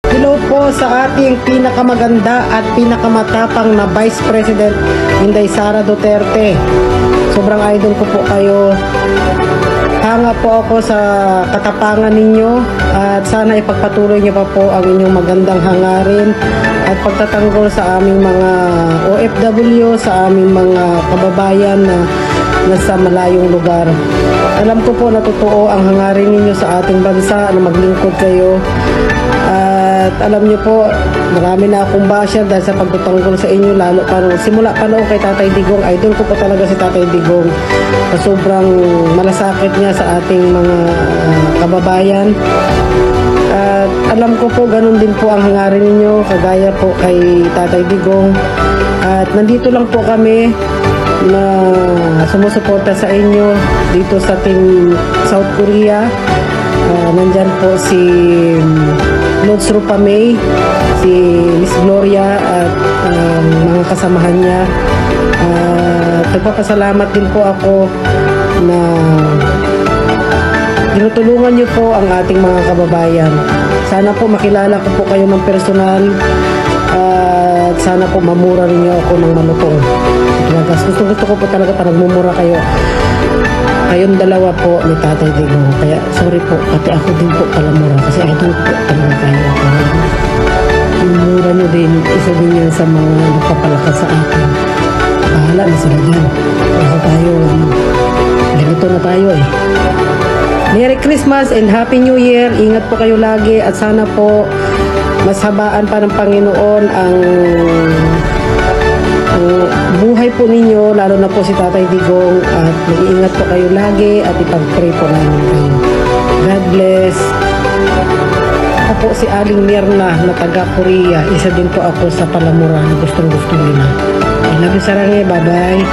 Hello po sa ating pinakamaganda at pinakamatapang na Vice President, Inday Sara Duterte. Sobrang idol ko po kayo. Hanga po ako sa katapangan ninyo at sana ipagpatuloy niyo pa po ang inyong magandang hangarin at pagtatanggol sa aming mga OFW, sa aming mga kababayan na nasa malayong lugar. Alam ko po na totoo ang hangarin ninyo sa ating bansa na maglingkod kayo. At alam niyo po, marami na akong basya dahil sa pagtatanggol sa inyo, lalo pa nung simula pa noon kay Tatay Digong. Idol ko po talaga si Tatay Digong. Sobrang malasakit niya sa ating mga kababayan. At alam ko po, ganun din po ang hangarin ninyo, kagaya po kay Tatay Digong. At nandito lang po kami na sumusuporta sa inyo dito sa ating South Korea. Nandyan po si Lods Rupa May, si Miss Gloria at mga kasamahan niya. Nagpapasalamat din po ako na tinutulungan niyo po ang ating mga kababayan. Sana po makilala ko po kayo ng personal at sana po mamura niyo ako ng malutong. Gusto ko po talaga parang mumura kayo. Kayong dalawa po ni Tatay Digong. Kaya sorry po, pati ako din po palamura kasi idol po talaga kayo. Mura nyo din, isa din yan sa mga nagpapalakas sa akin. Bahala na sila dyan. Kasi tayo, ganito na tayo eh. Merry Christmas and Happy New Year. Ingat po kayo lagi at sana po mas habaan pa ng Panginoon ang buhay po ninyo, lalo na po si Tatay Digong, at mag-iingat po kayo lagi at ipag-pray po namin kayo. God bless. Ako po si Aling Mirna na taga Korea. Isa din po ako sa palamura na gustong-gusto nila. I love you, Sarange. Bye-bye.